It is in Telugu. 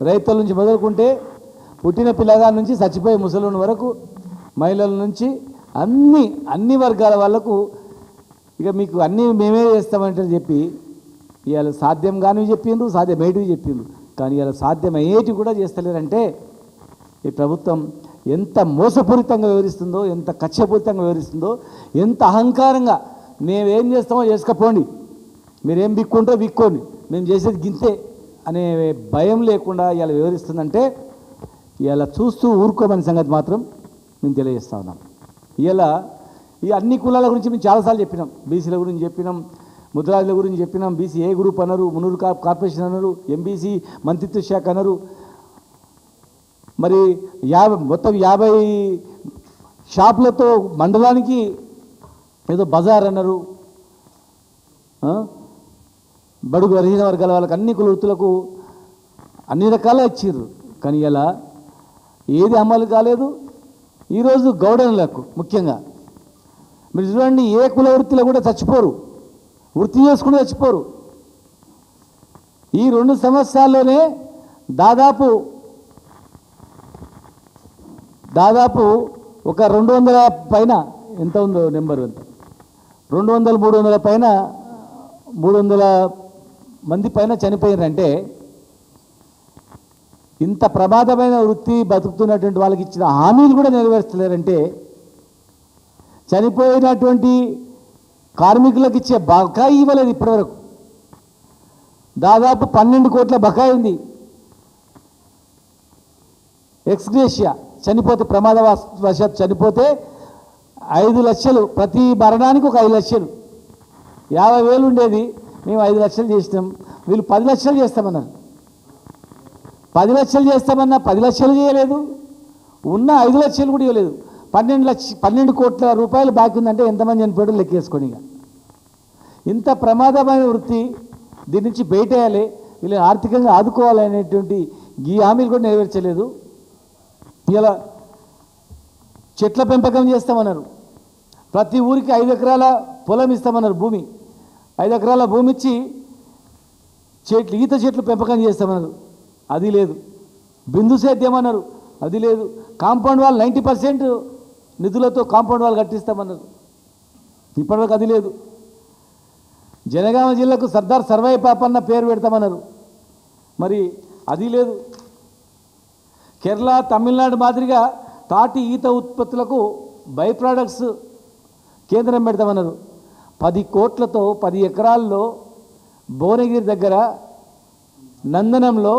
రైతుల నుంచి మొదలుకుంటే పుట్టిన పిల్లగాల నుంచి చచ్చిపోయే ముసలిని వరకు మహిళల నుంచి అన్ని వర్గాల వాళ్ళకు ఇక మీకు అన్నీ మేమే చేస్తామంటే చెప్పి ఇవాళ సాధ్యం కానివి చెప్పిండ్రు, సాధ్యమయ్యేటివి చెప్పిండ్రు. కానీ ఇవాళ సాధ్యమయ్యేటివి కూడా చేస్తలేరంటే ఈ ప్రభుత్వం ఎంత మోసపూరితంగా వివరిస్తుందో, ఎంత కక్షపూరితంగా వివరిస్తుందో, ఎంత అహంకారంగా మేమేం చేస్తామో చేసుకపోండి, మీరేం బిక్కుంటో బిక్కోండి, మేము చేసేది గింతే అనే భయం లేకుండా ఇవాళ వివరిస్తుందంటే ఇవాళ చూస్తూ ఊరుకోమని సంగతి మాత్రం మేము తెలియజేస్తా ఉన్నాం. ఇవాళ ఈ అన్ని కులాల గురించి మేము చాలాసార్లు చెప్పినాం. బీసీల గురించి చెప్పినాం, ముద్రాజుల గురించి చెప్పినాం, బీసీ ఏ గ్రూప్ అన్నారు, మున్నూరు కార్పొరేషన్ అన్నారు, ఎంబీసీ మంత్రిత్వ శాఖ అన్నారు, మరి మొత్తం 50 షాపులతో మండలానికి ఏదో బజార్ అన్నారు. బడుగు బలహీన వర్గాల వాళ్ళకి అన్ని కుల వృత్తులకు అన్ని రకాల ఇచ్చారు. కానీ ఇలా ఏది అమలు కాలేదు. ఈరోజు గౌడనులకు ముఖ్యంగా మీరు చూడండి, ఏ కుల వృత్తిలో కూడా చచ్చిపోరు, వృత్తి చేసుకుని చచ్చిపోరు. ఈ 2 సంవత్సరాల్లోనే దాదాపు ఒక 200 పైన ఎంత ఉందో నెంబర్ ఎంత 200 300 పైన 300 మంది పైన చనిపోయారంటే ఇంత ప్రమాదమైన వృత్తి బతుకుతున్నటువంటి వాళ్ళకి ఇచ్చిన హామీలు కూడా నెరవేర్చలేరంటే చనిపోయినటువంటి కార్మికులకు ఇచ్చే బకాయి ఇవ్వలేదు ఇప్పటివరకు. దాదాపు 12 కోట్ల బకాయి ఉంది. ఎక్స్గ్రేషియా చనిపోతే ప్రమాదవశాత్తు చనిపోతే 5 లక్షలు, ప్రతి మరణానికి ఒక 5 లక్షలు. 50,000 ఉండేది, మేము 5 లక్షలు చేసినాం. వీళ్ళు 10 లక్షలు చేస్తామన్నారు. 10 లక్షలు చేస్తామన్నా 10 లక్షలు చేయలేదు, ఉన్న 5 లక్షలు కూడా ఇవ్వలేదు. 12 కోట్ల రూపాయలు బాకీ ఉందంటే ఎంతమంది చనిపోయాడో లెక్కేసుకోండి. ఇక ఇంత ప్రమాదమైన వృత్తి, దీని నుంచి బయటేయాలి, వీళ్ళని ఆర్థికంగా ఆదుకోవాలనేటువంటి ఈ హామీలు కూడా నెరవేర్చలేదు. ఇలా చెట్ల పెంపకం చేస్తామన్నారు. ప్రతి ఊరికి 5 ఎకరాల పొలం ఇస్తామన్నారు. భూమి 5 ఎకరాల భూమి ఇచ్చి ఈత చెట్లు పెంపకం చేస్తామన్నారు. అది లేదు. బిందు సేద్యం అన్నారు. అది లేదు. కాంపౌండ్ వాల్ 90% నిధులతో కాంపౌండ్ వాల్ కట్టిస్తామన్నారు. ఇప్పటివరకు అది లేదు. జనగామ జిల్లాకు సర్దార్ సర్వై పాపన్న పేరు పెడతామన్నారు. మరి అది లేదు. కేరళ, తమిళనాడు మాదిరిగా తాటి ఈత ఉత్పత్తులకు బై ప్రోడక్ట్స్ కేంద్రం పెడతామన్నారు. 10 కోట్లతో 10 ఎకరాల్లో భువనగిరి దగ్గర నందనంలో